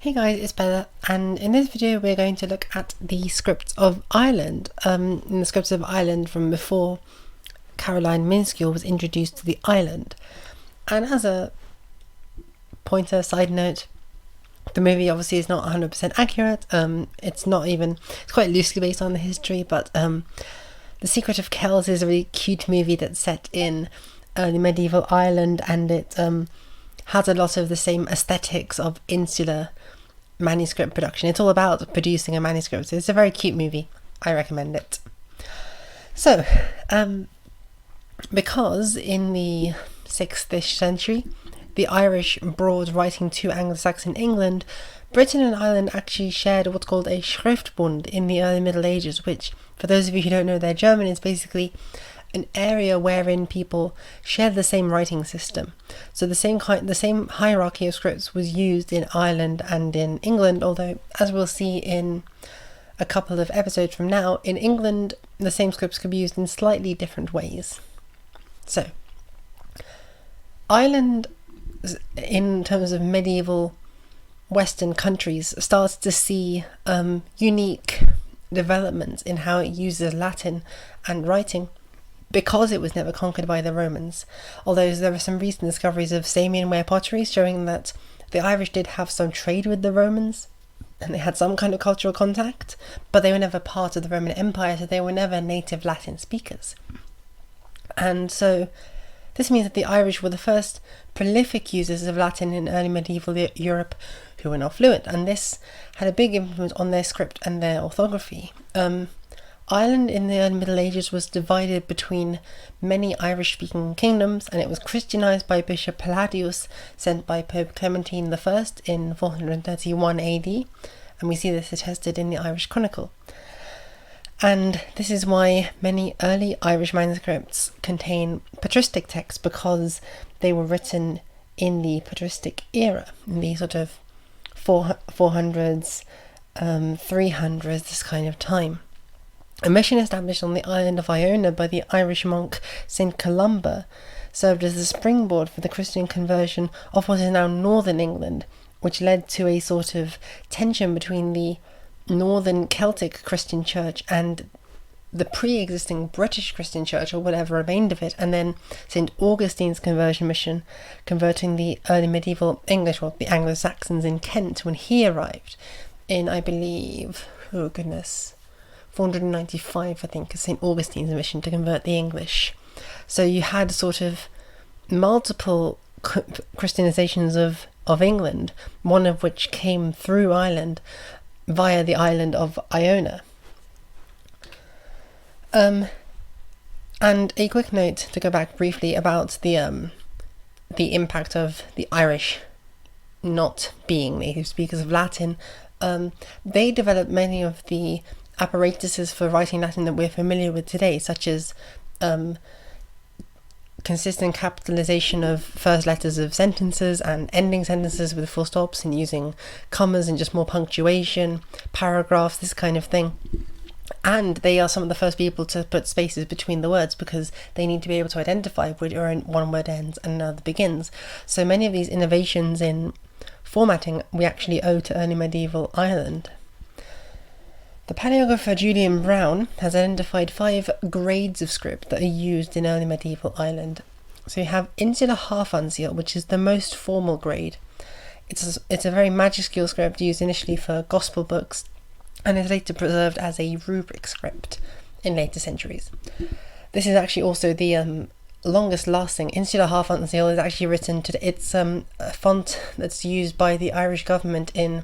Hey guys, it's Bella, and in this video we're going to look at the scripts of Ireland, the scripts of Ireland from before Caroline Minuscule was introduced to the island. And as a pointer side note, the movie obviously is not 100% accurate. It's quite loosely based on the history, but The Secret of Kells is a really cute movie that's set in early medieval Ireland, and it has a lot of the same aesthetics of insular manuscript production. It's all about producing a manuscript. So it's a very cute movie. I recommend it. So, because in the 6th-ish century, the Irish brought writing to Anglo-Saxon England, Britain and Ireland actually shared what's called a Schriftbund in the early Middle Ages, which, for those of you who don't know their German, is basically an area wherein people share the same writing system. So the same hierarchy of scripts was used in Ireland and in England, although, as we'll see in a couple of episodes from now, in England the same scripts could be used in slightly different ways. So Ireland, in terms of medieval Western countries, starts to see unique developments in how it uses Latin and writing, because it was never conquered by the Romans. Although there are some recent discoveries of Samian-ware pottery showing that the Irish did have some trade with the Romans and they had some kind of cultural contact, but they were never part of the Roman Empire, so they were never native Latin speakers. And so this means that the Irish were the first prolific users of Latin in early medieval Europe who were not fluent, and this had a big influence on their script and their orthography. Ireland in the early Middle Ages was divided between many Irish-speaking kingdoms, and it was Christianized by Bishop Palladius, sent by Pope Clementine I in 431 AD, and we see this attested in the Irish Chronicle. And this is why many early Irish manuscripts contain patristic texts, because they were written in the patristic era, in the sort of 400s, 300s, this kind of time. A mission established on the island of Iona by the Irish monk St. Columba served as the springboard for the Christian conversion of what is now northern England, which led to a sort of tension between the northern Celtic Christian church and the pre-existing British Christian church, or whatever remained of it, and then St. Augustine's conversion mission, converting the early medieval English, or the Anglo-Saxons, in Kent when he arrived in, I believe, 495, I think, is St. Augustine's mission to convert the English. So you had sort of multiple Christianizations of England, one of which came through Ireland via the island of Iona. And a quick note to go back briefly about the impact of the Irish not being native speakers of Latin. They developed many of the apparatuses for writing Latin that we're familiar with today, such as consistent capitalization of first letters of sentences and ending sentences with full stops, and using commas and just more punctuation, paragraphs, this kind of thing. And they are some of the first people to put spaces between the words, because they need to be able to identify where one word ends and another begins. So many of these innovations in formatting we actually owe to early medieval Ireland. The paleographer Julian Brown has identified 5 grades of script that are used in early medieval Ireland. So you have insular half uncial, which is the most formal grade. It's a very majuscule script used initially for gospel books, and is later preserved as a rubric script in later centuries. This is actually also the longest lasting. Insular half uncial is actually written to it's a font that's used by the Irish government in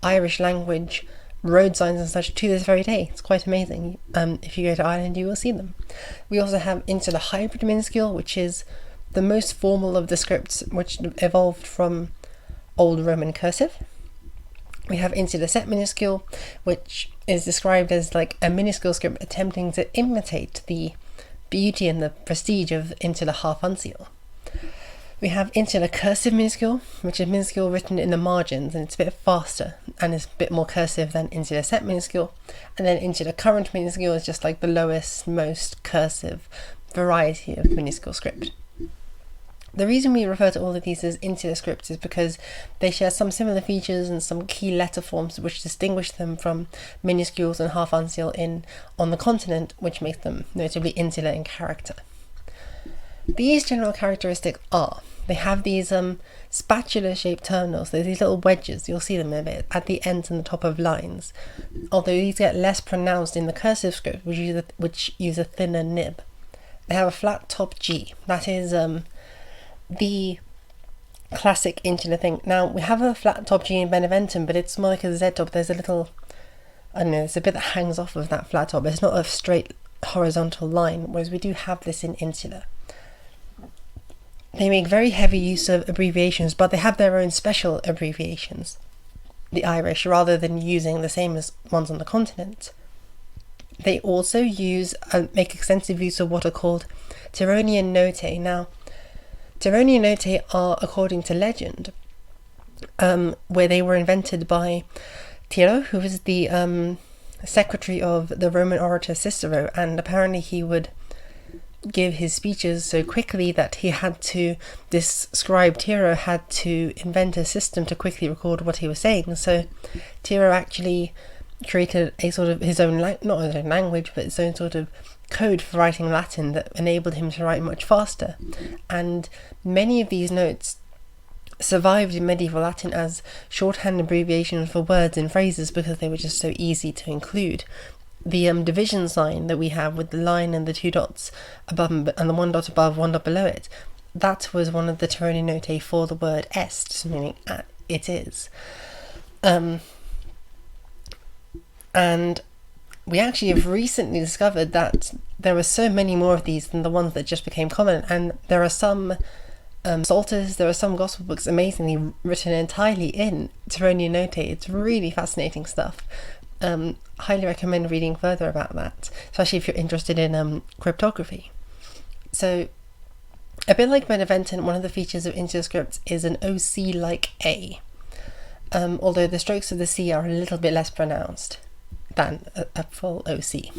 Irish language road signs and such to this very day. It's quite amazing. If you go to Ireland, you will see them. We also have insular hybrid minuscule, which is the most formal of the scripts, which evolved from Old Roman cursive. We have insular set minuscule, which is described as like a minuscule script attempting to imitate the beauty and the prestige of insular half uncial. We have insular cursive minuscule, which is minuscule written in the margins, and it's a bit faster and is a bit more cursive than insular set minuscule. And then insular current minuscule is just like the lowest, most cursive variety of minuscule script. The reason we refer to all of these as insular scripts is because they share some similar features and some key letter forms which distinguish them from minuscules and half uncial on the continent, which makes them notably insular in character. These general characteristics are, they have these spatula-shaped terminals, so these little wedges, you'll see them a bit, at the ends and the top of lines, although these get less pronounced in the cursive script, which use a thinner nib. They have a flat top G, that is the classic insular thing. Now, we have a flat top G in Beneventum, but it's more like a Z top. There's a little, I don't know, there's a bit that hangs off of that flat top, but it's not a straight horizontal line, whereas we do have this in insular. They make very heavy use of abbreviations, but they have their own special abbreviations, the Irish, rather than using the same as ones on the continent. They also make extensive use of what are called Tironian Note. Now, Tironian Note are, according to legend, where they were invented by Tiro, who was the secretary of the Roman orator Cicero, and apparently he would give his speeches so quickly that this scribe Tiro had to invent a system to quickly record what he was saying. So Tiro actually created a sort of his own, not his own language, but his own sort of code for writing Latin that enabled him to write much faster. And many of these notes survived in medieval Latin as shorthand abbreviations for words and phrases because they were just so easy to include. The division sign that we have with the line and the two dots above and the one dot above, one dot below it, that was one of the Tironian Note for the word est, meaning it is. And we actually have recently discovered that there are so many more of these than the ones that just became common, and there are some psalters, there are some gospel books amazingly written entirely in Tironian Note. It's really fascinating stuff. Highly recommend reading further about that, especially if you're interested in cryptography. So, a bit like Beneventum, one of the features of insular scripts is an OC like A, although the strokes of the C are a little bit less pronounced than a full OC.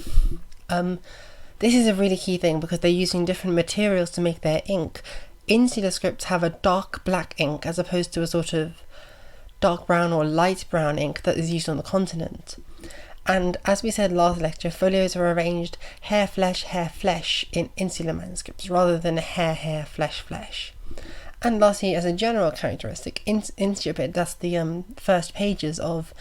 This is a really key thing because they're using different materials to make their ink. Insular scripts have a dark black ink as opposed to a sort of dark brown or light brown ink that is used on the continent. And as we said last lecture, folios are arranged hair, flesh in insular manuscripts rather than hair, flesh. And lastly, as a general characteristic, insular, that's the first pages of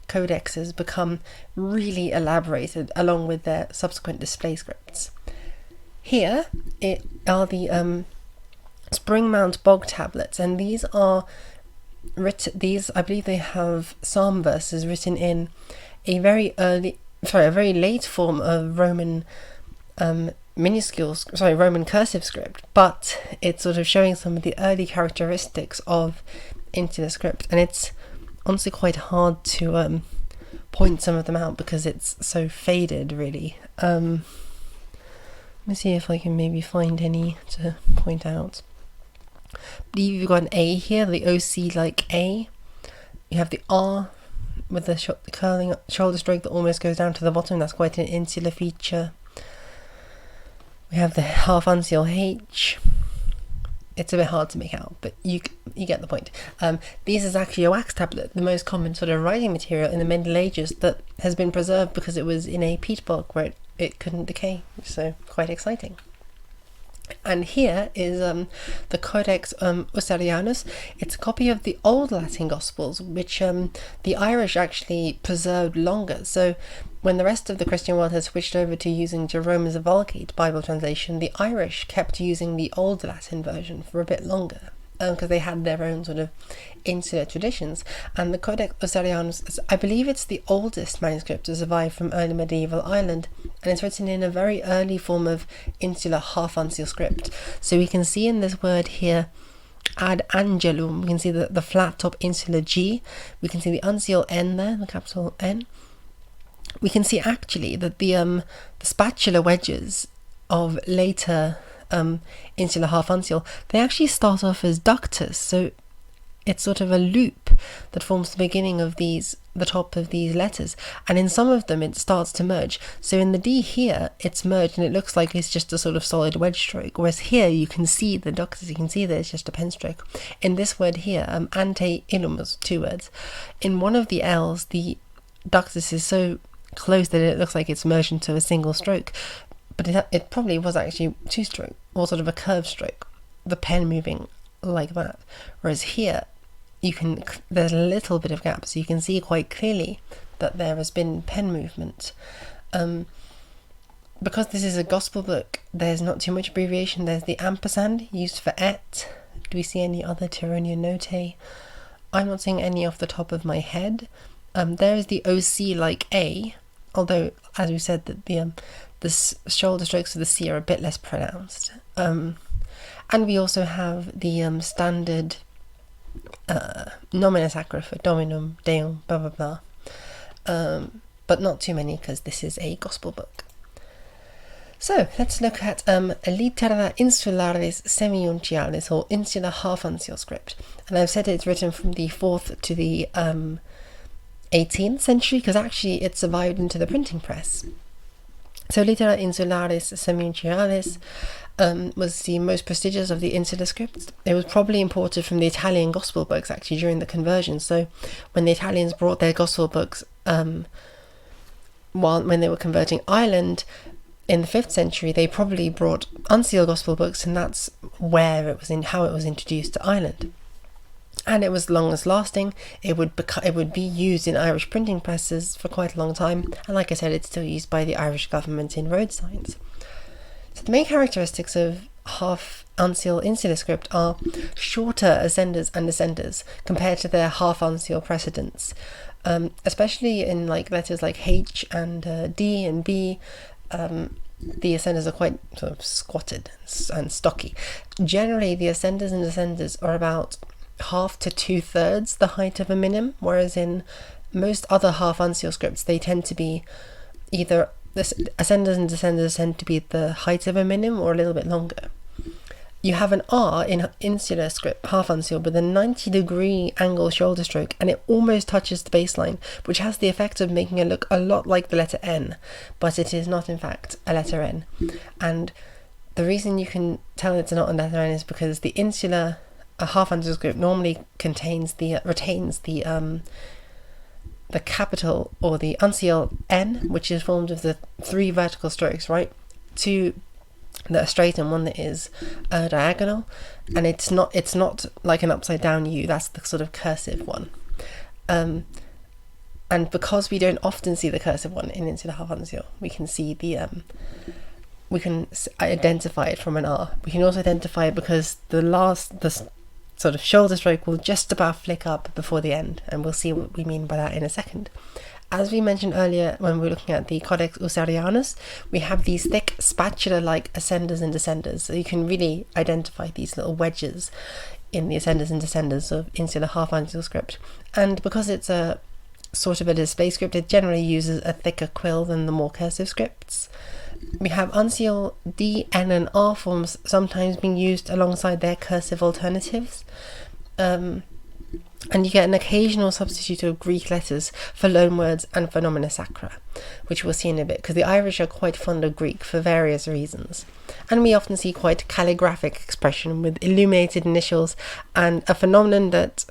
codexes become really elaborated along with their subsequent display scripts. Here are the Spring Mount Bog tablets, and these are I believe they have psalm verses written in a very late form of Roman Roman cursive script, but it's sort of showing some of the early characteristics of insular script, and it's honestly quite hard to point some of them out because it's so faded, really. Let me see if I can maybe find any to point out. I believe you've got an A here, the OC like A. You have the R with the curling shoulder stroke that almost goes down to the bottom. That's quite an insular feature. We have the half uncial H. It's a bit hard to make out, but you get the point. These is actually a wax tablet, the most common sort of writing material in the Middle Ages that has been preserved because it was in a peat bog where it couldn't decay. So quite exciting. And here is the Codex Usarianus. It's a copy of the Old Latin Gospels, which the Irish actually preserved longer. So when the rest of the Christian world has switched over to using Jerome's Vulgate Bible translation, the Irish kept using the Old Latin version for a bit longer, because they had their own sort of insular traditions. And the Codex Usarianus, I believe it's the oldest manuscript to survive from early medieval Ireland, and it's written in a very early form of insular half uncial script. So we can see in this word here, ad angelum, we can see the flat top insular G, we can see the uncial N there, the capital N. We can see actually that the spatula wedges of later insular half uncial, they actually start off as ductus. So it's sort of a loop that forms the beginning of the top of these letters, and in some of them it starts to merge. So in the D here, it's merged and it looks like it's just a sort of solid wedge stroke, whereas here you can see the ductus, you can see that it's just a pen stroke. In this word here, ante illumus, 2 words, in one of the L's, the ductus is so close that it looks like it's merged into a single stroke, but it probably was actually 2 stroke, or sort of a curved stroke, the pen moving like that. Whereas here, there's a little bit of gap, so you can see quite clearly that there has been pen movement. Because this is a gospel book, there's not too much abbreviation. There's the ampersand used for et. Do we see any other Tironian Note? I'm not seeing any off the top of my head. There is the OC like A, although, as we said, that the shoulder strokes of the C are a bit less pronounced. And we also have the standard nomina sacra for dominum, deum, blah blah blah, but not too many because this is a gospel book. So let's look at Littera insularis semi-uncialis, or insular half-uncial script, and I've said it's written from the 4th to the 18th century because actually it survived into the printing press. So Littera insularis semi-uncialis was the most prestigious of the insular scripts. It was probably imported from the Italian gospel books actually during the conversion. So when the Italians brought their gospel books when they were converting Ireland in the 5th century, they probably brought unsealed gospel books, and that's where it was how it was introduced to Ireland. And it was longest lasting. It would be used in Irish printing presses for quite a long time, and like I said, it's still used by the Irish government in road signs. So the main characteristics of half uncial insular script are shorter ascenders and descenders compared to their half uncial precedents, especially in like letters like H and D and B. The ascenders are quite sort of squatted and stocky. Generally, the ascenders and descenders are about 1/2 to 2/3 the height of a minim, whereas in most other half uncial scripts they tend to be either the ascenders and descenders tend to be the height of a minim or a little bit longer. You have an R in insular script, half uncial, with a 90-degree angle shoulder stroke, and it almost touches the baseline, which has the effect of making it look a lot like the letter N, but it is not in fact a letter N. And the reason you can tell it's not a letter N is because the insular half uncial script normally retains the capital or the uncial N, which is formed of the 3 vertical strokes, right? 2 that are straight and 1 that is diagonal, and it's not like an upside down U. That's the sort of cursive one. And because we don't often see the cursive one in insular half uncial, we can see we can identify it from an R. We can also identify it because the sort of shoulder stroke will just about flick up before the end, and we'll see what we mean by that in a second. As we mentioned earlier when we were looking at the Codex Usarianus, we have these thick spatula-like ascenders and descenders, so you can really identify these little wedges in the ascenders and descenders of insular half uncial script. And because it's a sort of a display script, it generally uses a thicker quill than the more cursive scripts. We have uncial D, N and R forms sometimes being used alongside their cursive alternatives. And you get an occasional substitute of Greek letters for loanwords and for nomina sacra, which we'll see in a bit, because the Irish are quite fond of Greek for various reasons. And we often see quite calligraphic expression with illuminated initials, and a phenomenon that,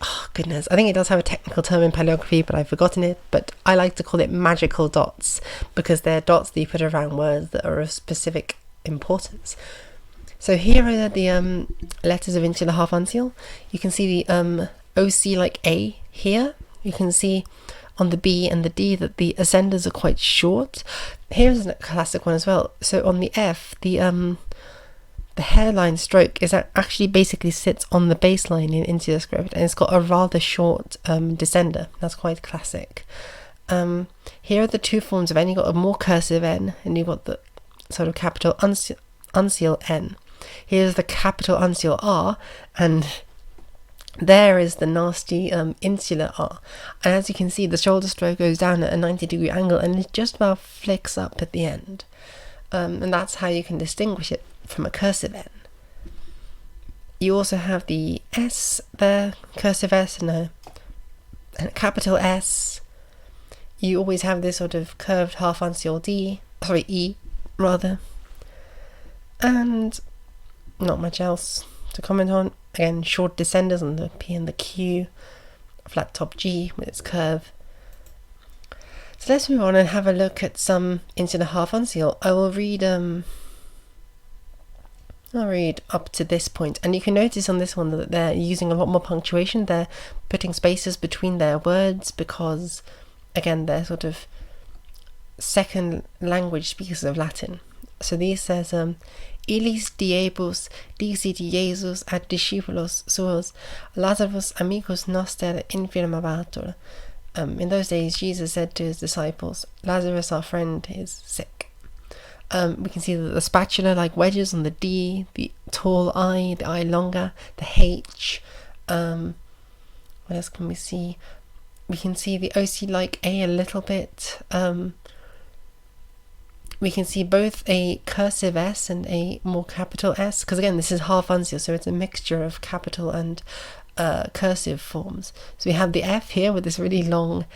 oh goodness, I think it does have a technical term in paleography, but I've forgotten it, but I like to call it magical dots, because they're dots that you put around words that are of specific importance. So here are the letters of insular half uncial. You can see the OC like A here. You can see on the B and the D that the ascenders are quite short. Here's a classic one as well. So on the F, the hairline stroke is actually basically sits on the baseline in insular script, and it's got a rather short descender. That's quite classic. Here are the 2 forms of N. You've got a more cursive N, and you've got the sort of capital uncial N. Here's the capital uncial R, and there is the nasty insular R. And as you can see, the shoulder stroke goes down at a 90-degree angle, and it just about flicks up at the end. And that's how you can distinguish it from a cursive N. You also have the S there, cursive S, and a capital S. You always have this sort of curved half uncial E rather, and not much else to comment on. Again, short descenders on the P and the Q, flat top G with its curve. So let's move on and have a look at some insular half uncial. I'll read up to this point, and you can notice on this one that they're using a lot more punctuation. They're putting spaces between their words because, again, they're sort of second language speakers of Latin. So these says, Illis diebus dicit Jesus ad discípulos suos, Lazarus amicus noster infirmabatur. In those days, Jesus said to his disciples, Lazarus, our friend, is sick. We can see that the spatula-like wedges on the D, the tall I, the I longer, the H. What else can we see? We can see the OC-like A a little bit. We can see both a cursive S and a more capital S, because again, this is half uncial, so it's a mixture of capital and cursive forms. So we have the F here with this really long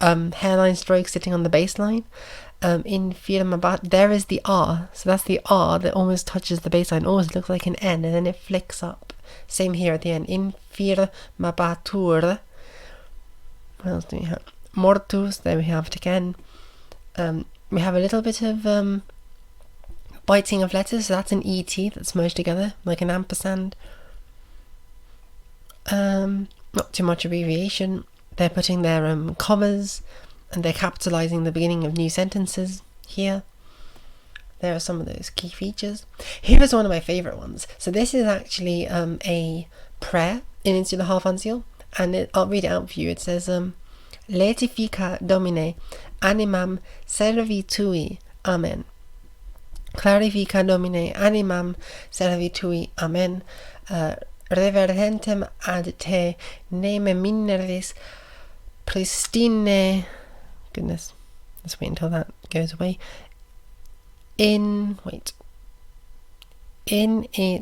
hairline stroke sitting on the baseline. In firmabat, there is the R, so that's the R that almost touches the baseline, almost looks like an N, and then it flicks up. Same here at the end. In firmabatur. What else do we have? Mortus, there we have it again. We have a little bit of biting of letters, so that's an ET that's merged together, like an ampersand. Not too much abbreviation. They're putting their commas, and they're capitalizing the beginning of new sentences here. There are some of those key features. Here is one of my favorite ones. So this is actually a prayer in insular half uncial, and I'll read it out for you. It says, Laetifica Domine, animam servi tui, amen. Clarifica Domine, animam servi tui, amen. Reverentem ad te neme mineris pristine. Goodness, let's wait until that goes away. In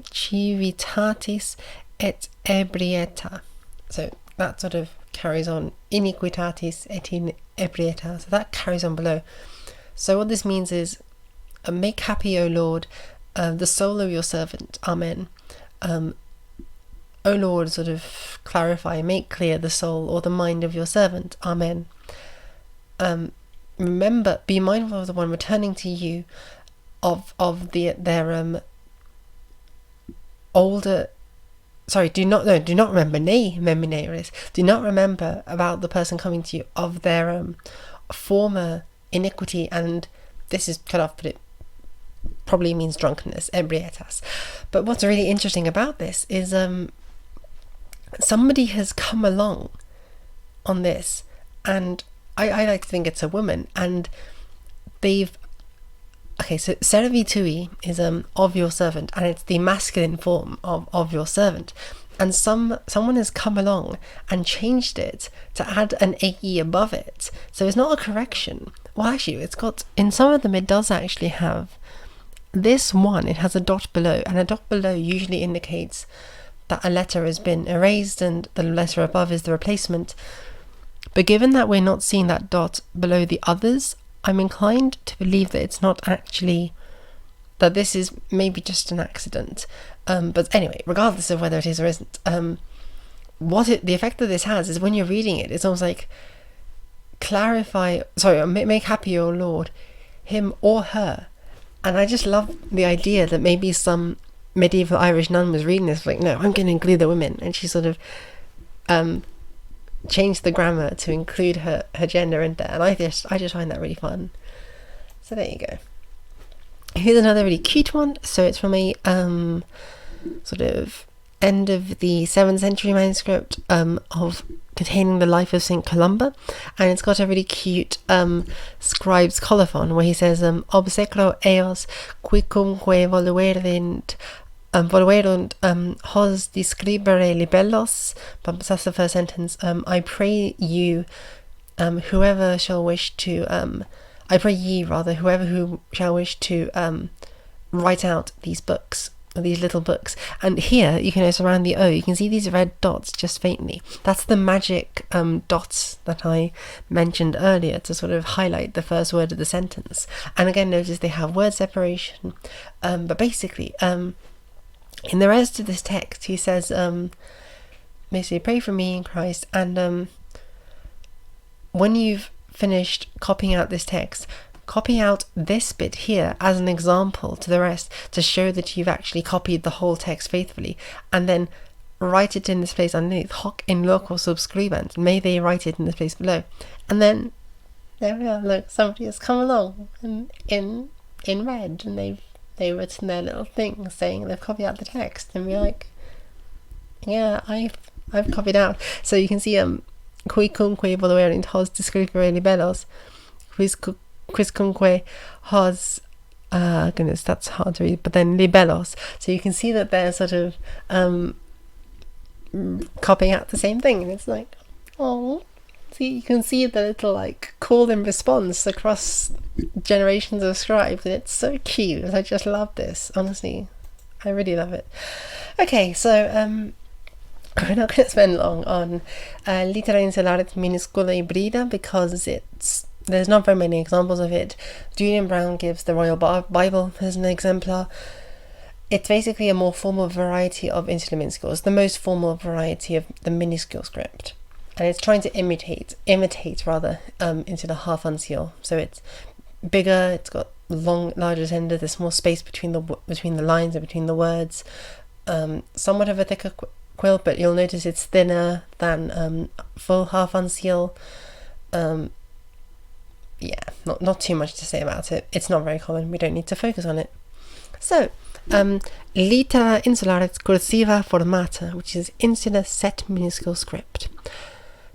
civitatis et ebrieta. So that sort of carries on. Iniquitatis et in ebrieta. So that carries on below. So what this means is, make happy, O Lord, the soul of your servant. Amen. O Lord, sort of clarify, make clear the soul or the mind of your servant. Amen. Remember, be mindful of the one returning to you, of their older. Sorry, do not remember. Do not remember about the person coming to you of their former iniquity, and this is cut off, but it probably means drunkenness, ebrietas. But what's really interesting about this is somebody has come along on this, and I like to think it's a woman, and they've so servi tui is of your servant, and it's the masculine form of your servant, and someone has come along and changed it to add an AE above it, so it's not a correction. Well, actually, it's got, in some of them it does actually have this one, it has a dot below, and a dot below usually indicates that a letter has been erased and the letter above is the replacement. But given that we're not seeing that dot below the others, I'm inclined to believe that it's not actually, that this is maybe just an accident. But anyway, regardless of whether it is or isn't, the effect that this has is when you're reading it, it's almost like make happy, O Lord, him or her. And I just love the idea that maybe some medieval Irish nun was reading this, like, no, I'm going to include the women, and she sort of changed the grammar to include her gender in there, and I just find that really fun. So there you go. Here's another really cute one. So it's from a sort of end of the 7th century manuscript of containing the life of St. Columba, and it's got a really cute scribe's colophon where he says obsecro eos quicumque voluerunt hos describere libellos. But that's the first sentence. I pray you, whoever shall wish to I pray ye rather, who shall wish to write out these books. these little books. And here you can notice around the O, you can see these red dots just faintly. That's the magic dots that I mentioned earlier to sort of highlight the first word of the sentence. And again, notice they have word separation. But basically, in the rest of this text, he says, basically, pray for me in Christ. And when you've finished copying out this text, copy out this bit here as an example to the rest to show that you've actually copied the whole text faithfully, and then write it in this place underneath. Hoc in loco subscribent. May they write it in this place below. And then there we are. Look, somebody has come along and in red, and they've written their little thing saying they've copied out the text, and we're like, yeah, I've copied out. So you can see quicunque voluerint hos descripere libellos, quiscunque hos, goodness, that's hard to read, but then libellos. So you can see that they're sort of copying out the same thing, and it's like, oh, see, you can see the little like call and response across generations of scribes, and it's so cute. I just love this, honestly. I really love it. Okay, so we're not going to spend long on litera insularis minuscula hybrida because there's not very many examples of it. Julian Brown gives the Royal Bible as an exemplar. It's basically a more formal variety of insular minuscules, the most formal variety of the minuscule script, and it's trying to imitate rather insular half uncial. So it's bigger, it's got larger tender, there's more space between the lines and between the words. Somewhat of a thicker quill, but you'll notice it's thinner than full half uncial. Yeah, not too much to say about it. It's not very common. We don't need to focus on it. So, litera insularis cursiva formata, which is insular set minuscule script.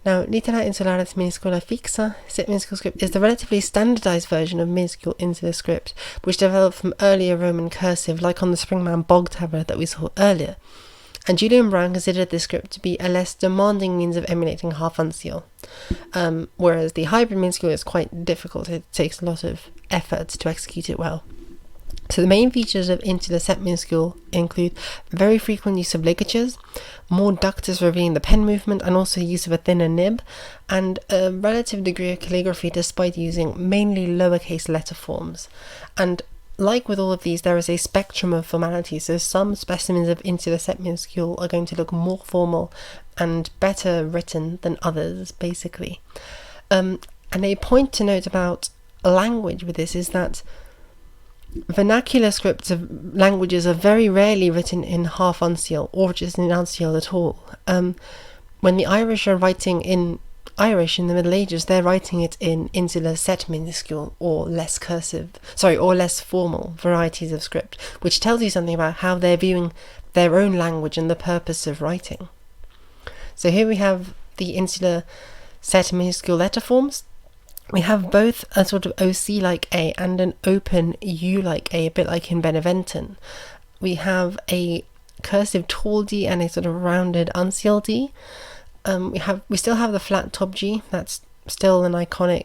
Now, litera insularis minuscula fixa set minuscule script is the relatively standardized version of minuscule insular script, which developed from earlier Roman cursive, like on the Springman bog tablet that we saw earlier. And Julian Brown considered this script to be a less demanding means of emulating half uncial, whereas the hybrid minuscule is quite difficult. It takes a lot of effort to execute it well. So the main features of insular set minuscule include very frequent use of ligatures, more ductus revealing the pen movement, and also use of a thinner nib, and a relative degree of calligraphy despite using mainly lowercase letter forms. And like with all of these, there is a spectrum of formality, so some specimens of insular set minuscule are going to look more formal and better written than others, basically. And a point to note about language with this is that vernacular scripts of languages are very rarely written in half uncial or just in uncial at all. When the Irish are writing in Irish in the Middle Ages, they're writing it in insular set minuscule or less formal varieties of script, which tells you something about how they're viewing their own language and the purpose of writing. So here we have the insular set minuscule letter forms. We have both a sort of OC-like A and an open U-like A, a bit like in Beneventon. We have a cursive tall D and a sort of rounded uncial D. We still have the flat top G. That's still an iconic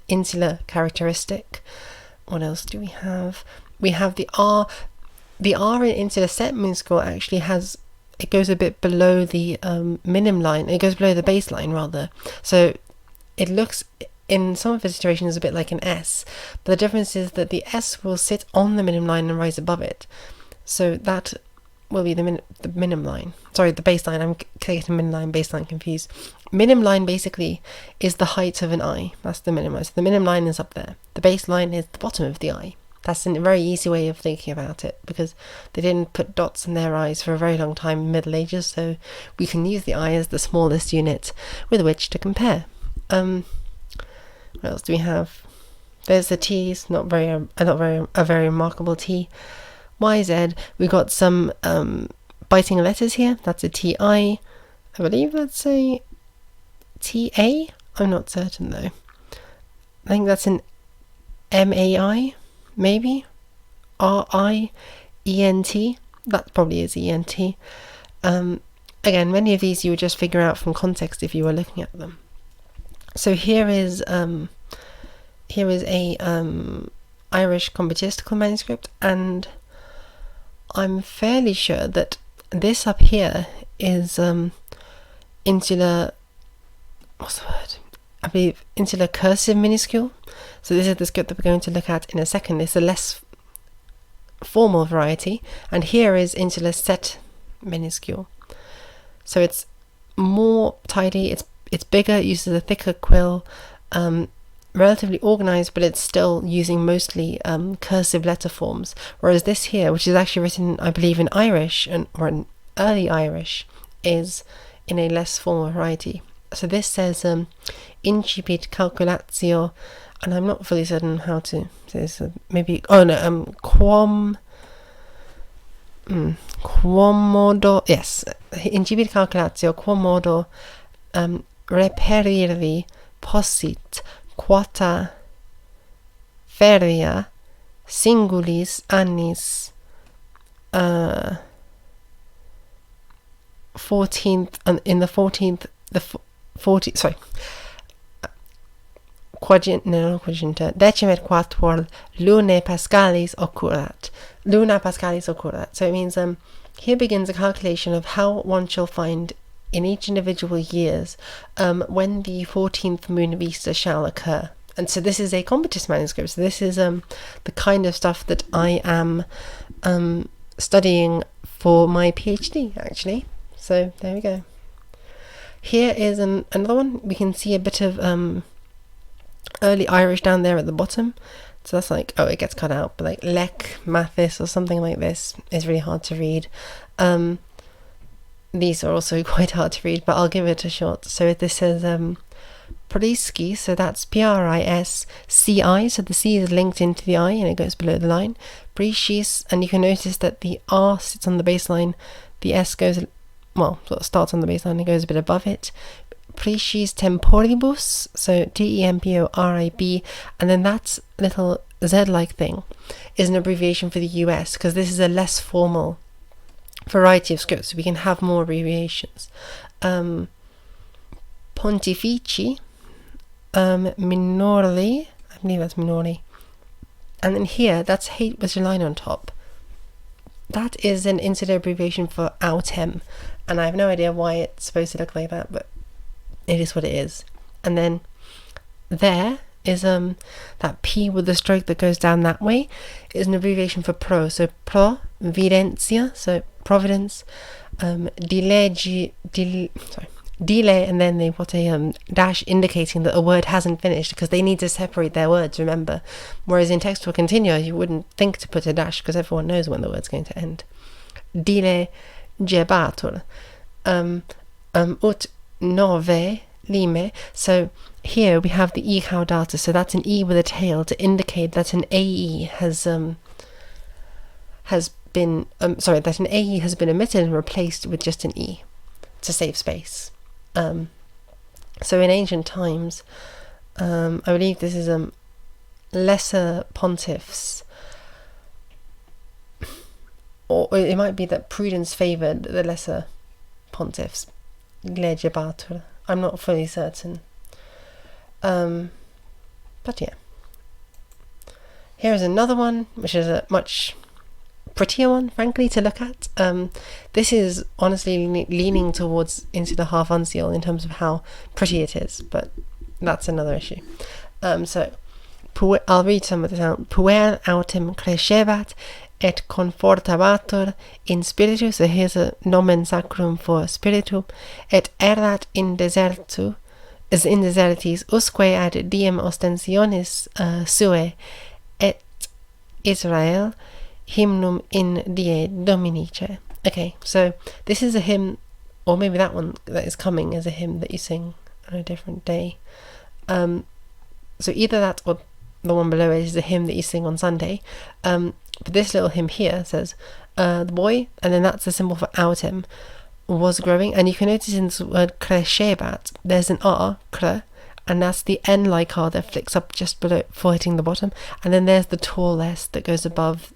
insular characteristic. What else do we have? We have the R. The R in insular set minuscule actually it goes a bit below the minim line. It goes below the baseline rather. So it looks in some of its iterations a bit like an S. But the difference is that the S will sit on the minim line and rise above it. So that will be the minim line. Sorry, the baseline. I'm getting minim line, baseline confused. Minim line basically is the height of an eye. That's the minim line. So the minim line is up there. The baseline is the bottom of the eye. That's a very easy way of thinking about it because they didn't put dots in their eyes for a very long time in the Middle Ages, so we can use the eye as the smallest unit with which to compare. What else do we have? There's the T's, a very remarkable T. YZ, we got some biting letters here. That's a TI. I believe that's a TA. I'm not certain though. I think that's an MAI, maybe. RIENT. That probably is ENT. Again, many of these you would just figure out from context if you were looking at them. So here is a Irish compatistical manuscript, and I'm fairly sure that this up here is insular, what's the word? I believe insular cursive minuscule. So this is the script that we're going to look at in a second. It's a less formal variety, and here is insular set minuscule. So it's more tidy, it's bigger, it uses a thicker quill, relatively organized, but it's still using mostly cursive letter forms, whereas this here, which is actually written, I believe, in Irish or in early Irish, is in a less formal variety. So this says incipit calculatio, and I'm not fully certain how to say this. Maybe quomodo, yes, incipit calculatio quomodo reperirvi possit quota feria singulis annis 14th, and in the 14th, the 40, sorry, decimet quatuor lunae pascalis occurrat. Luna pascalis occurrat. So it means here begins a calculation of how one shall find in each individual years when the 14th moon of Easter shall occur. And so this is a competist manuscript. So this is the kind of stuff that I am studying for my PhD, actually. So there we go. Here is another one. We can see a bit of early Irish down there at the bottom. So that's like, oh, it gets cut out, but like Lec Mathis or something like this is really hard to read. These are also quite hard to read, but I'll give it a shot. So this says Prisci, so that's Prisci, so the C is linked into the I and it goes below the line. Priscis, and you can notice that the R sits on the baseline, the S goes, well, sort of starts on the baseline and goes a bit above it. Priscis temporibus, so TEMPORIB, and then that little Z-like thing is an abbreviation for the US, because this is a less formal variety of scripts, so we can have more abbreviations. Pontifici, minori, I believe that's minori, and then here that's H with a line on top. That is an insular abbreviation for autem, and I have no idea why it's supposed to look like that, but it is what it is. And then there is that P with the stroke that goes down that way is an abbreviation for pro, so providentia, so providence, delay, and then they've got a dash indicating that a word hasn't finished, because they need to separate their words, remember, whereas in textual continua you wouldn't think to put a dash because everyone knows when the word's going to end. Dilegebatur, ut nove lime. So here we have the e caudata, so that's an e with a tail to indicate that an ae has been that an ae has been omitted and replaced with just an e to save space. So in ancient times, I believe this is lesser pontiffs, or it might be that prudence favoured the lesser pontiffs. Legebatur. I'm not fully certain. But yeah. Here is another one, which is a much prettier one, frankly, to look at. This is honestly leaning towards into the half unseal in terms of how pretty it is, but that's another issue. So I'll read some of this out. Puer autem crescebat et confortabatur in spiritu, so here's a nomen sacrum for spiritu, et erat in desertu, as in desertis, usque ad diem ostensionis sue, et Israel hymnum in die Dominice. Okay, so this is a hymn, or maybe that one that is coming is a hymn that you sing on a different day. So either that or the one below it is a hymn that you sing on Sunday. But this little hymn here says, the boy, and then that's the symbol for autem, was growing, and you can notice in the word crescebat, there's an R, cre, and that's the N-like R that flicks up just below before hitting the bottom, and then there's the tall S that goes above,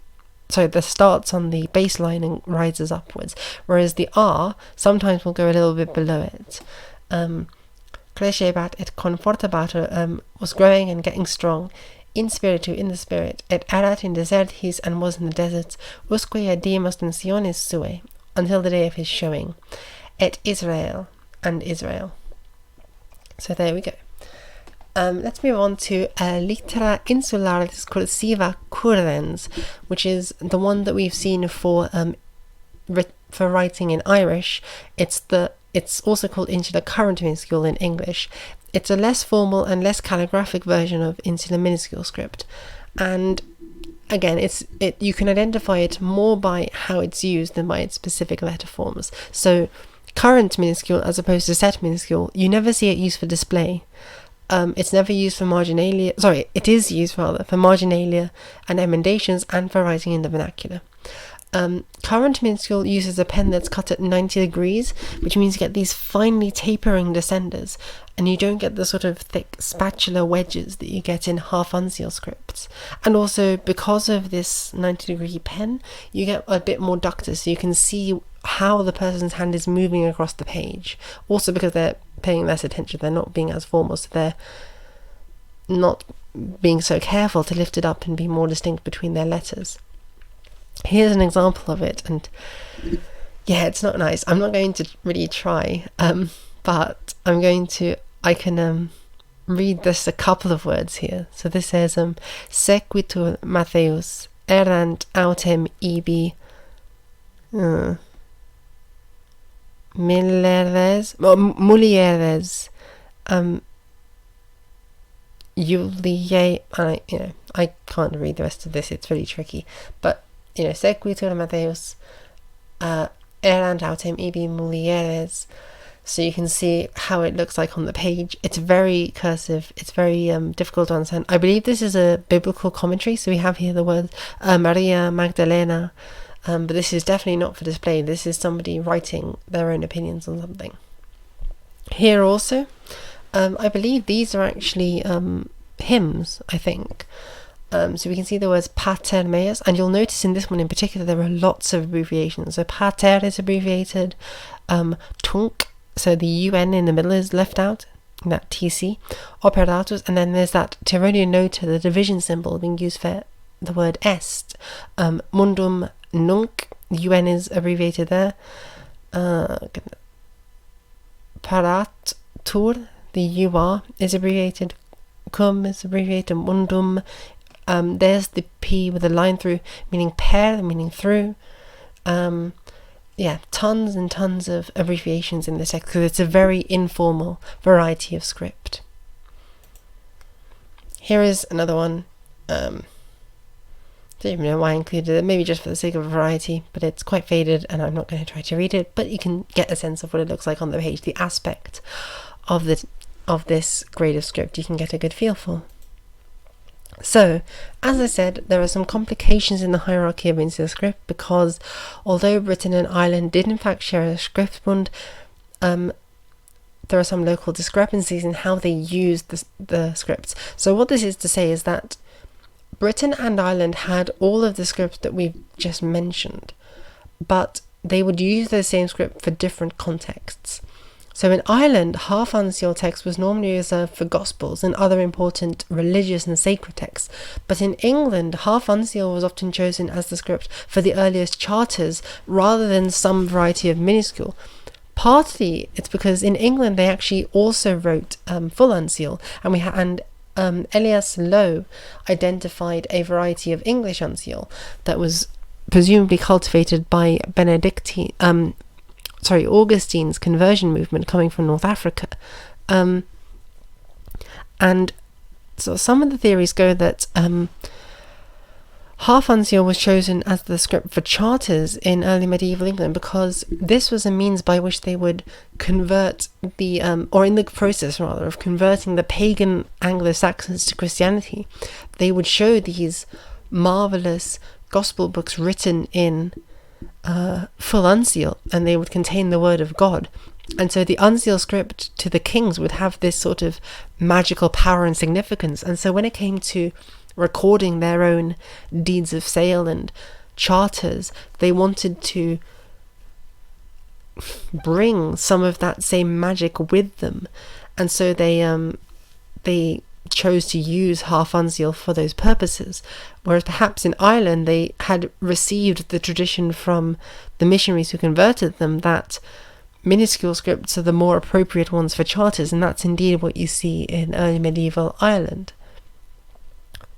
so that starts on the baseline and rises upwards, whereas the R sometimes will go a little bit below it. Crescebat et confortabatur was growing and getting strong in spiritu, in the spirit, et erat in desertis, and was in the deserts, usque diem ostensiones sue, until the day of his showing, et Israel, and Israel. So there we go. Let's move on to Littera Insularis Cursiva Currens, which is the one that we've seen for writing in Irish. It's also called Insular Current Minuscule in English. It's a less formal and less calligraphic version of Insular Minuscule script, and again, you can identify it more by how it's used than by its specific letter forms. So current minuscule as opposed to set minuscule, you never see it used for display. It's never used for marginalia. Sorry, it is used rather for marginalia and emendations and for writing in the vernacular. Current minuscule uses a pen that's cut at 90 degrees, which means you get these finely tapering descenders, and you don't get the sort of thick spatula wedges that you get in half unsealed scripts. And also, because of this 90-degree pen, you get a bit more ductus, so you can see how the person's hand is moving across the page. Also, because they're paying less attention, they're not being as formal, so they're not being so careful to lift it up and be more distinct between their letters. Here's an example of it, and yeah, it's not nice. I'm not going to really try, but I can read this a couple of words here. So this says, sequitur Mattheus erant autem ibi mulieres Juliae. I can't read the rest of this, it's really tricky, but sequitur Mattheus erant autem ibi mulieres. So you can see how it looks like on the page. It's very cursive. It's very difficult to understand. I believe this is a biblical commentary. So we have here the word Maria Magdalena. But this is definitely not for display. This is somebody writing their own opinions on something. Here also, I believe these are actually hymns, I think. So we can see the words pater meus, and you'll notice in this one in particular there are lots of abbreviations. So pater is abbreviated, tunc, so the UN in the middle is left out, that TC, operatus, and then there's that Tironian Note, the division symbol being used for the word est. Mundum nunc, the UN is abbreviated there. Paratur, the UR is abbreviated. Cum is abbreviated. Mundum, there's the P with a line through, meaning per, meaning through. Tons and tons of abbreviations in this text because it's a very informal variety of script. Here is another one. Don't even know why I included it, maybe just for the sake of variety, but it's quite faded and I'm not going to try to read it, but you can get a sense of what it looks like on the page, the aspect of this grade of script you can get a good feel for. So, as I said, there are some complications in the hierarchy of insular script because although Britain and Ireland did in fact share a scriptbund, there are some local discrepancies in how they used the scripts. So what this is to say is that Britain and Ireland had all of the scripts that we've just mentioned, but they would use the same script for different contexts. So in Ireland, half unsealed text was normally reserved for Gospels and other important religious and sacred texts, but in England, half unsealed was often chosen as the script for the earliest charters rather than some variety of minuscule. Partly it's because in England they actually also wrote full unseal, and Elias Lowe identified a variety of English unseal that was presumably cultivated by Augustine's conversion movement coming from North Africa. And so some of the theories go that half unseal was chosen as the script for charters in early medieval England because this was a means by which they would convert or in the process rather of converting the pagan Anglo-Saxons to Christianity, they would show these marvelous gospel books written in full unseal, and they would contain the word of God. And so the unsealed script to the kings would have this sort of magical power and significance. And so when it came to recording their own deeds of sale and charters, they wanted to bring some of that same magic with them. And so they chose to use half uncial for those purposes, whereas perhaps in Ireland they had received the tradition from the missionaries who converted them that minuscule scripts are the more appropriate ones for charters, and that's indeed what you see in early medieval Ireland.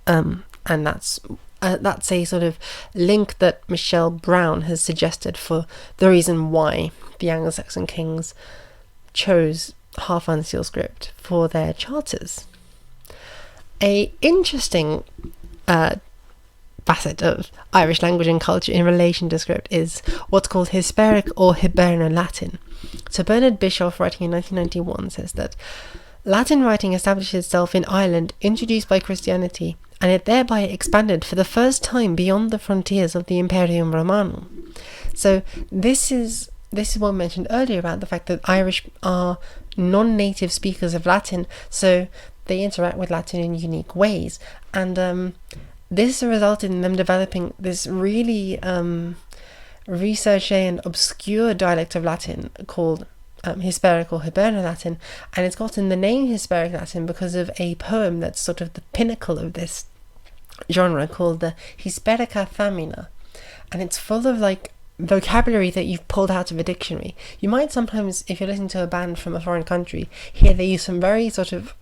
And that's a sort of link that Michelle Brown has suggested for the reason why the Anglo-Saxon kings chose half uncial script for their charters. A interesting facet of Irish language and culture in relation to script is what's called Hispanic or Hiberno Latin. So Bernard Bischoff, writing in 1991, says that Latin writing established itself in Ireland, introduced by Christianity, and it thereby expanded for the first time beyond the frontiers of the Imperium Romanum. So this is what I mentioned earlier about the fact that Irish are non-native speakers of Latin, so they interact with Latin in unique ways, and this resulted in them developing this really researchy and obscure dialect of Latin called Hispanic or Hiberno Latin, and it's gotten the name Hispanic Latin because of a poem that's sort of the pinnacle of this genre called the Hisperica Famina, and it's full of like vocabulary that you've pulled out of a dictionary. You might sometimes, if you're listening to a band from a foreign country, hear they use some very sort of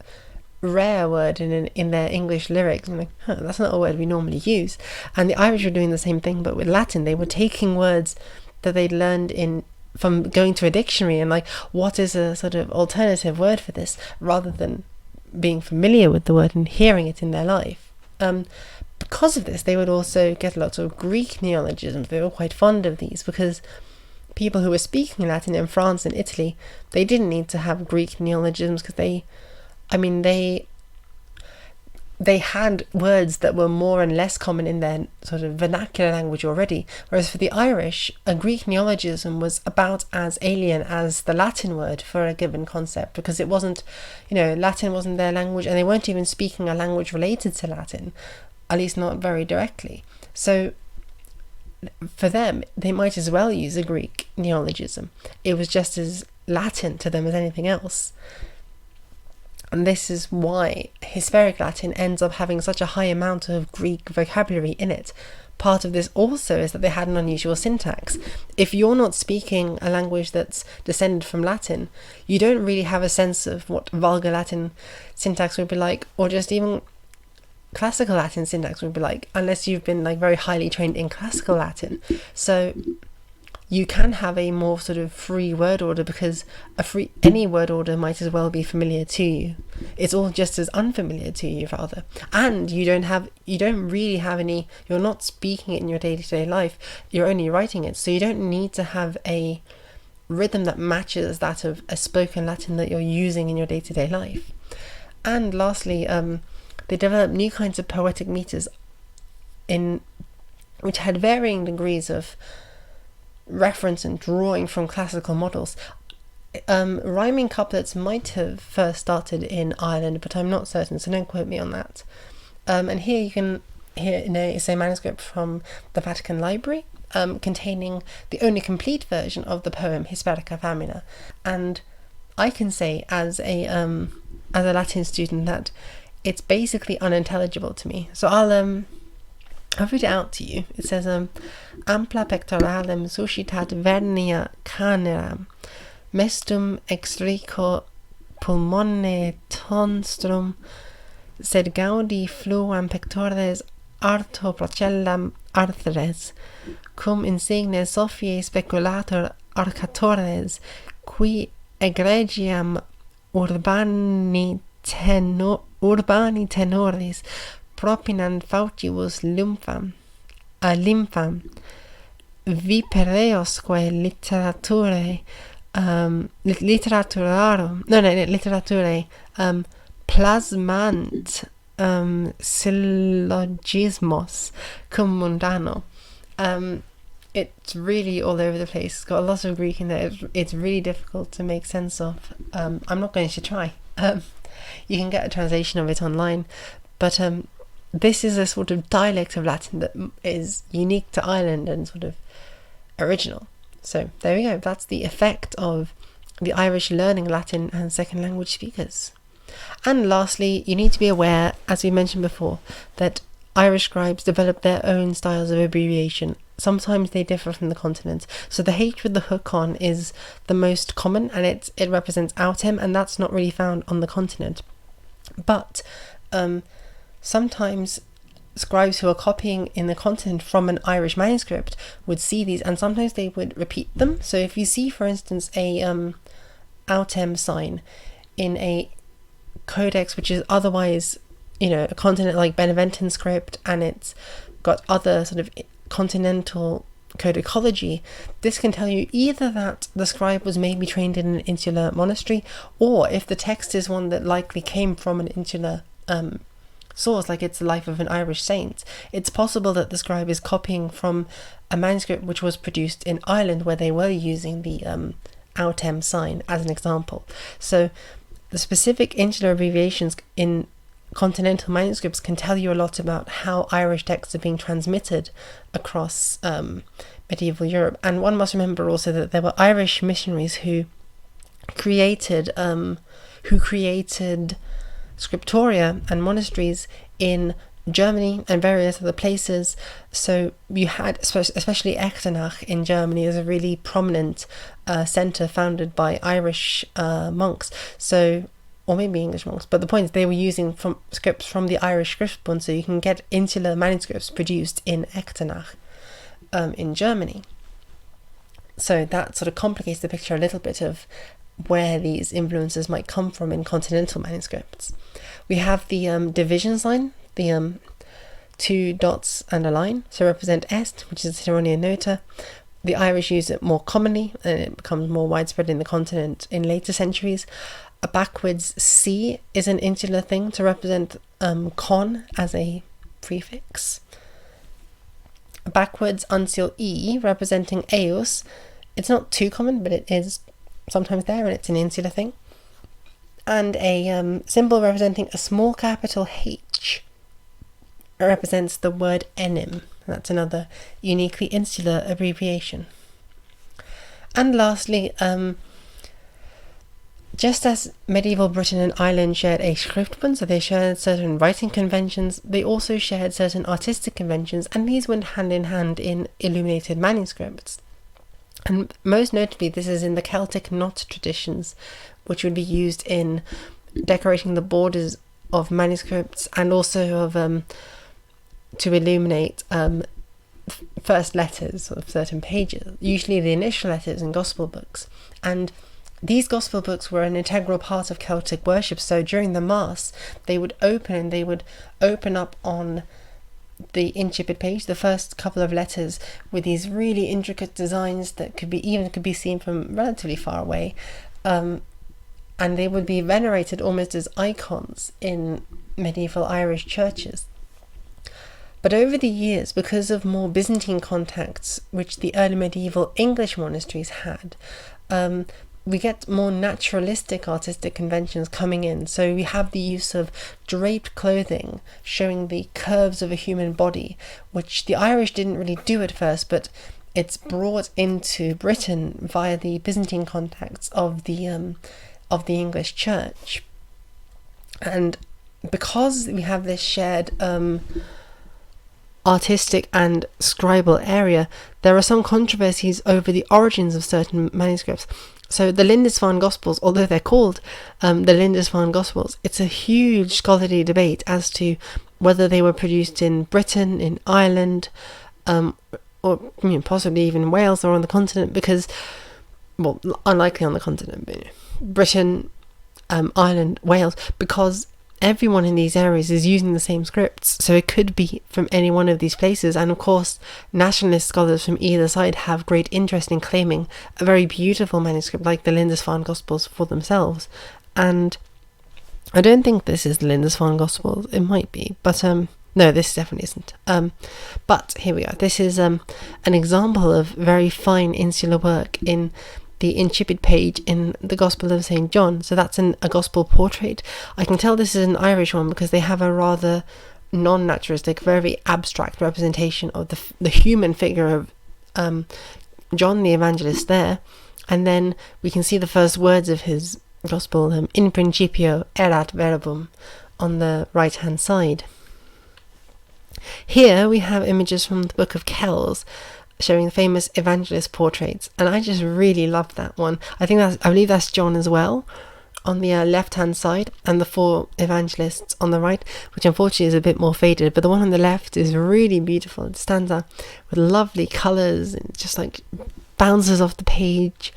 rare word in their English lyrics, and like, that's not a word we normally use. And the Irish were doing the same thing, but with Latin. They were taking words that they'd learned from going to a dictionary and like, what is a sort of alternative word for this, rather than being familiar with the word and hearing it in their life. Because of this, they would also get lots of Greek neologisms. They were quite fond of these because people who were speaking Latin in France and Italy, they didn't need to have Greek neologisms because they had words that were more and less common in their sort of vernacular language already, whereas for the Irish, a Greek neologism was about as alien as the Latin word for a given concept, because it wasn't, Latin wasn't their language, and they weren't even speaking a language related to Latin, at least not very directly. So for them, they might as well use a Greek neologism. It was just as Latin to them as anything else. And this is why Hispanic Latin ends up having such a high amount of Greek vocabulary in it. Part of this also is that they had an unusual syntax. If you're not speaking a language that's descended from Latin, you don't really have a sense of what vulgar Latin syntax would be like, or just even classical Latin syntax would be like, unless you've been like very highly trained in classical Latin. So you can have a more sort of free word order, because any word order might as well be familiar to you. It's all just as unfamiliar to you, rather. And you don't really have any, you're not speaking it in your day-to-day life, you're only writing it, so you don't need to have a rhythm that matches that of a spoken Latin that you're using in your day-to-day life. And lastly, they developed new kinds of poetic meters which had varying degrees of reference and drawing from classical models. Rhyming couplets might have first started in Ireland, but I'm not certain, so don't quote me on that. And here you can hear is a manuscript from the Vatican Library, containing the only complete version of the poem Hisperica Famina. And I can say as a Latin student that it's basically unintelligible to me. So I'll read it out to you. It says, ampla pectoralem suscitat vernia caneram, mestum extrico pulmone tonstrum, sed gaudi fluam pectores arto procellam arthres, cum insigne Sophiae speculator arcatores, qui egregiam urbani tenores propinant faucibus lympham vipereosque literaturae plasmant syllogismos cum mundano. It's really all over the place. It's got a lot of Greek in there. It's really difficult to make sense of. I'm not going to try. You can get a translation of it online, but this is a sort of dialect of Latin that is unique to Ireland and sort of original. So there we go. That's the effect of the Irish learning Latin and second language speakers. And lastly, you need to be aware, as we mentioned before, that Irish scribes developed their own styles of abbreviation. Sometimes they differ from the continent. So the H with the hook on is the most common, and it represents autem, and that's not really found on the continent. But sometimes scribes who are copying in the continent from an Irish manuscript would see these, and sometimes they would repeat them. So if you see, for instance, a autem sign in a codex which is otherwise, a continent like Beneventan script, and it's got other sort of continental codicology, this can tell you either that the scribe was maybe trained in an insular monastery, or if the text is one that likely came from an insular source, like it's the life of an Irish saint, it's possible that the scribe is copying from a manuscript which was produced in Ireland, where they were using the autem sign as an example. So the specific insular abbreviations in continental manuscripts can tell you a lot about how Irish texts are being transmitted across medieval Europe. And one must remember also that there were Irish missionaries who created scriptoria and monasteries in Germany and various other places. So you had, especially Echternach in Germany, is a really prominent centre founded by Irish monks. So, or maybe English monks, but the point is they were using scripts from the Irish Schriftbund, so you can get insular manuscripts produced in Echternach in Germany. So that sort of complicates the picture a little bit of where these influences might come from in continental manuscripts. We have the division sign, the 2 dots and a line, so represent est, which is the Tironian Note. The Irish use it more commonly, and it becomes more widespread in the continent in later centuries. A backwards C is an insular thing to represent con as a prefix. A backwards uncial E representing eos. It's not too common, but it is sometimes there, and it's an insular thing. And a symbol representing a small capital H represents the word enim. That's another uniquely insular abbreviation. And lastly, just as medieval Britain and Ireland shared a Schriftbund, so they shared certain writing conventions, they also shared certain artistic conventions, and these went hand in hand in illuminated manuscripts. And most notably, this is in the Celtic knot traditions, which would be used in decorating the borders of manuscripts, and also of to illuminate first letters of certain pages, usually the initial letters in gospel books. And these gospel books were an integral part of Celtic worship, so during the Mass they would open up on the incipit page, the first couple of letters, with these really intricate designs that could be seen from relatively far away, and they would be venerated almost as icons in medieval Irish churches. But over the years, because of more Byzantine contacts which the early medieval English monasteries had, we get more naturalistic artistic conventions coming in. So we have the use of draped clothing showing the curves of a human body, which the Irish didn't really do at first, but it's brought into Britain via the Byzantine contacts of the English Church. And because we have this shared artistic and scribal area, there are some controversies over the origins of certain manuscripts. So the Lindisfarne Gospels, although they're called the Lindisfarne Gospels, it's a huge scholarly debate as to whether they were produced in Britain, in Ireland, or possibly even Wales or on the continent, because, well, unlikely on the continent, but Britain, Ireland, Wales, because everyone in these areas is using the same scripts, so it could be from any one of these places. And of course, nationalist scholars from either side have great interest in claiming a very beautiful manuscript like the Lindisfarne Gospels for themselves. And I don't think this is the Lindisfarne Gospels. It might be, but no, this definitely isn't. But here we are. This is an example of very fine insular work in the incipit page in the Gospel of St. John. So that's a gospel portrait. I can tell this is an Irish one because they have a rather non-naturalistic, very abstract representation of the human figure of John the Evangelist there. And then we can see the first words of his Gospel, in principio erat verbum, on the right hand side. Here we have images from the Book of Kells showing the famous evangelist portraits, and I just really love that one. I believe that's John as well on the left hand side, and the 4 evangelists on the right, which unfortunately is a bit more faded, but the one on the left is really beautiful. It stands out with lovely colours and just like bounces off the page.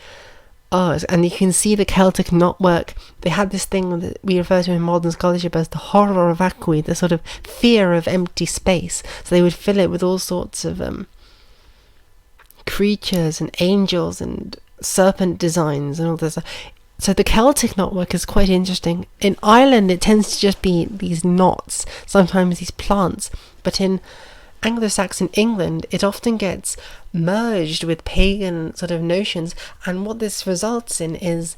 Oh, and you can see the Celtic knotwork. They had this thing that we refer to in modern scholarship as the horror vacui, the sort of fear of empty space. So they would fill it with all sorts of creatures and angels and serpent designs and all this. So the Celtic knotwork is quite interesting. In Ireland, it tends to just be these knots, sometimes these plants, but in Anglo-Saxon England, it often gets merged with pagan sort of notions, and what this results in is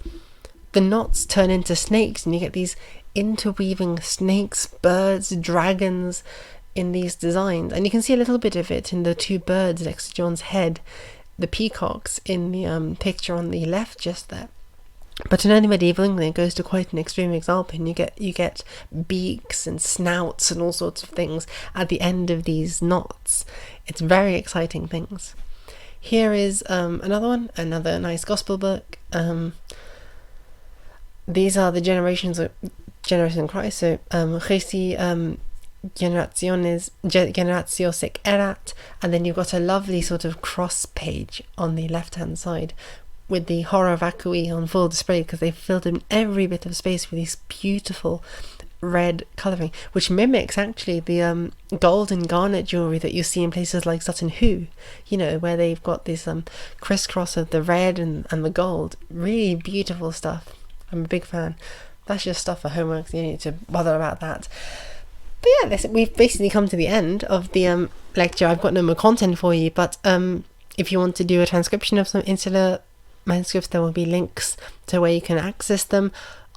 the knots turn into snakes, and you get these interweaving snakes, birds, dragons in these designs. And you can see a little bit of it in the 2 birds next to John's head, the peacocks in the picture on the left just there. But in early medieval England, it goes to quite an extreme example, and you get beaks and snouts and all sorts of things at the end of these knots. It's very exciting things. Here is another one, another nice gospel book. These are the generations of Christ. So Christi generatio sic erat, and then you've got a lovely sort of cross page on the left hand side, with the horror vacui on full display, because they filled in every bit of space with these beautiful red colouring, which mimics actually the gold and garnet jewellery that you see in places like Sutton Hoo, where they've got this crisscross of the red and the gold. Really beautiful stuff. I'm a big fan. That's just stuff for homework, so you need to bother about that. But yeah, we've basically come to the end of the lecture. I've got no more content for you, but if you want to do a transcription of some insular manuscripts, there will be links to where you can access them.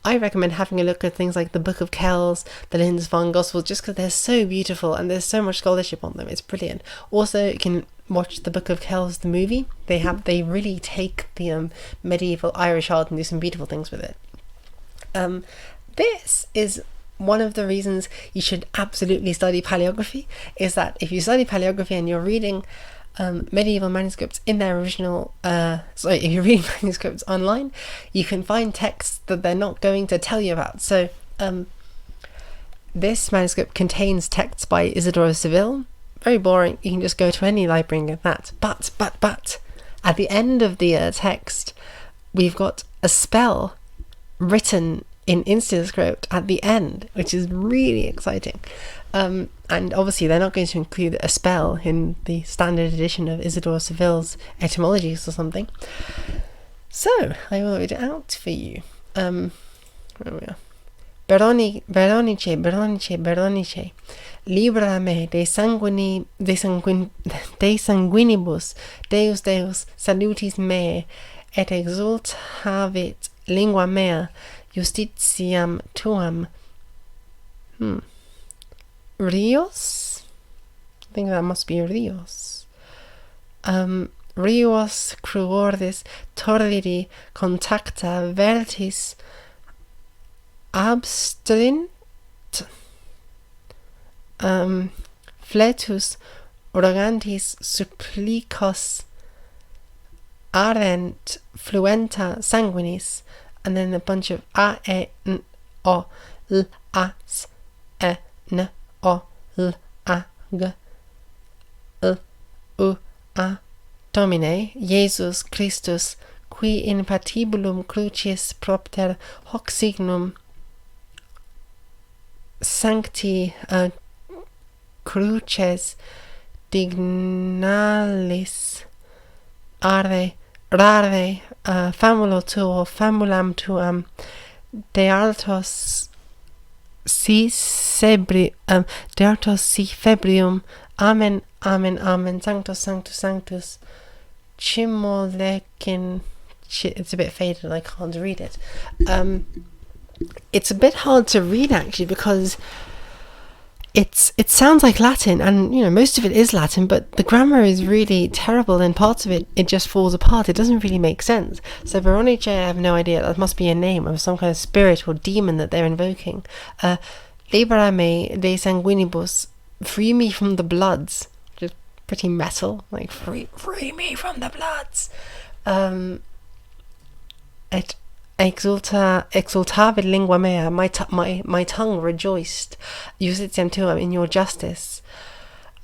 I recommend having a look at things like the Book of Kells, the Lindisfarne Gospels, just because they're so beautiful and there's so much scholarship on them. It's brilliant. Also, you can watch the Book of Kells, the movie. They really take the medieval Irish art and do some beautiful things with it. This is one of the reasons you should absolutely study paleography, is that if you study paleography and you're reading medieval manuscripts in their original if you're reading manuscripts online, you can find texts that they're not going to tell you about. So this manuscript contains texts by Isidore of Seville. Very boring. You can just go to any library and get that. But at the end of the text, we've got a spell written in Insular script at the end, which is really exciting. And obviously they're not going to include a spell in the standard edition of Isidore of Seville's etymologies or something. So I will read it out for you. Where we are. Veronice, libera me de sanguinibus, Deus, salutis me, et exultavit lingua mea, justitiam tuam. Rios? I think that must be Rios. Rios cruordis tordidi contacta vertis abstrint fletus rogantis supplicos ardent fluenta sanguinis, and then a bunch of a, e, n, o, l, a, s, e, n, o, l, a, g, l, u, a, Domine, Jesus Christus, qui in patibulum crucis propter hoc signum sancti cruces dignalis rare famulo tuo, famulam tuam, de altos si febrium, amen, sanctus, sanctus, chimolekin. It's a bit faded and I can't read it. It's a bit hard to read actually, because it sounds like Latin, and you know, most of it is Latin, but the grammar is really terrible, and parts of it just falls apart. It doesn't really make sense. So Veronice, I have no idea. That must be a name of some kind of spirit or demon that they're invoking. Liberame de sanguinibus, free me from the bloods. Just pretty metal, like free me from the bloods. Et exultavid lingua mea, my tongue rejoiced, justitiam tuam, in your justice.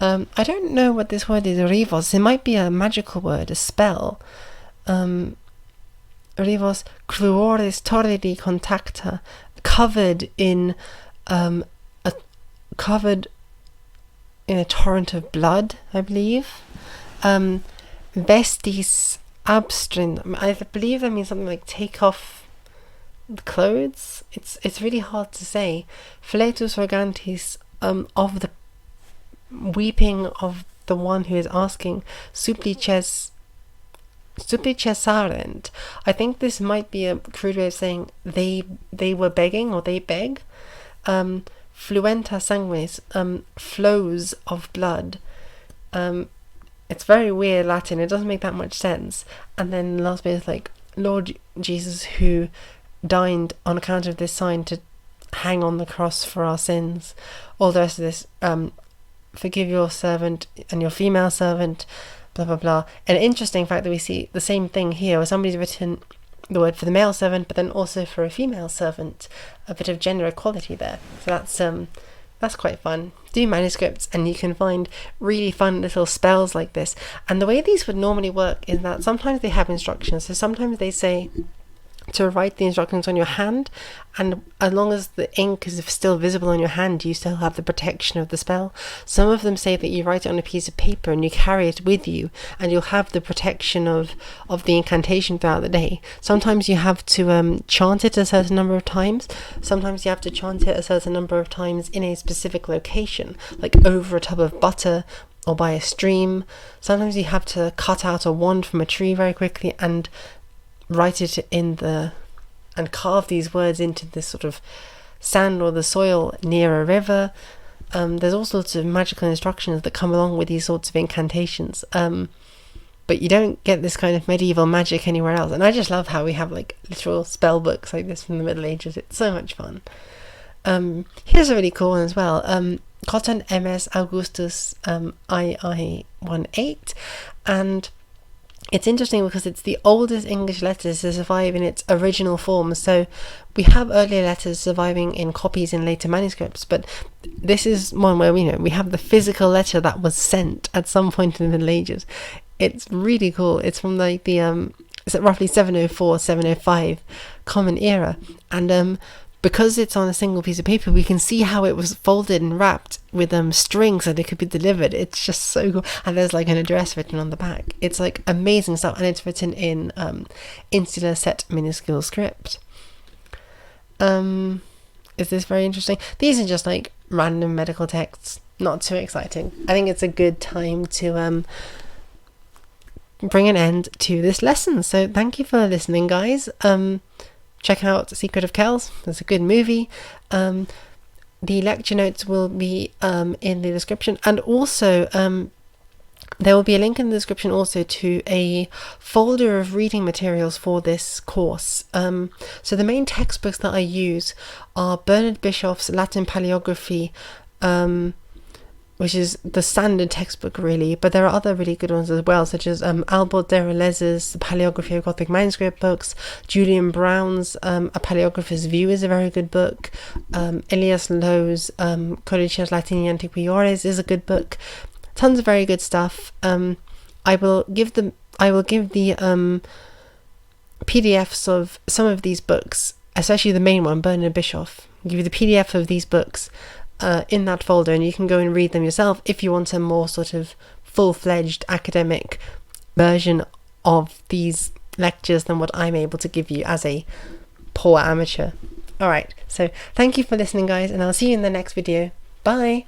I don't know what this word is, rivos. It might be a magical word, a spell. Rivos cruoris torridi contacta, covered in a torrent of blood, I believe. Vestis abstrin, I believe that means something like take off the clothes. It's really hard to say. Fletus organtis, of the weeping of the one who is asking. Supplices arent. I think this might be a crude way of saying they were begging, or they beg. Fluenta sanguis, flows of blood. It's very weird Latin. It doesn't make that much sense. And then the last bit is like, Lord Jesus, who dined on account of this sign to hang on the cross for our sins. All the rest of this, forgive your servant and your female servant, blah blah blah. An interesting fact that we see the same thing here, where somebody's written the word for the male servant, but then also for a female servant. A bit of gender equality there. So that's quite fun. Do manuscripts and you can find really fun little spells like this. And the way these would normally work is that sometimes they have instructions. So sometimes they say to write the instructions on your hand, and as long as the ink is still visible on your hand, you still have the protection of the spell. Some of them say that you write it on a piece of paper and you carry it with you, and you'll have the protection of the incantation throughout the day. Sometimes you have to chant it a certain number of times. Sometimes you have to chant it a certain number of times in a specific location, like over a tub of butter or by a stream. Sometimes you have to cut out a wand from a tree very quickly and write it and carve these words into this sort of sand or the soil near a river. There's all sorts of magical instructions that come along with these sorts of incantations, but you don't get this kind of medieval magic anywhere else. And I just love how we have like literal spell books like this from the Middle Ages. It's so much fun. Here's a really cool one as well. Cotton MS Augustus II18, and it's interesting because it's the oldest English letter to survive in its original form. So we have earlier letters surviving in copies in later manuscripts, but this is one where we have the physical letter that was sent at some point in the Middle Ages. It's really cool. It's from like the it's at roughly 704, 705 Common Era, and because it's on a single piece of paper, we can see how it was folded and wrapped with string so that it could be delivered. It's just so cool. And there's like an address written on the back. It's like amazing stuff, and it's written in Insular Set minuscule script. Is this very interesting? These are just like random medical texts, not too exciting. I think it's a good time to bring an end to this lesson. So thank you for listening, guys. Check out Secret of Kells. It's a good movie. The lecture notes will be in the description, and also there will be a link in the description also to a folder of reading materials for this course. So the main textbooks that I use are Bernard Bischoff's Latin Paleography, which is the standard textbook really, but there are other really good ones as well, such as Albert de Relez's Paleography of Gothic Manuscript books. Julian Brown's A Paleographer's View is a very good book. Elias Lowe's Codicias Latini Antiquiores is a good book. Tons of very good stuff. I will give the PDFs of some of these books, especially the main one, Bernard Bischoff. I'll give you the PDF of these books in that folder, and you can go and read them yourself if you want a more sort of full-fledged academic version of these lectures than what I'm able to give you as a poor amateur. Alright, so thank you for listening, guys, and I'll see you in the next video. Bye!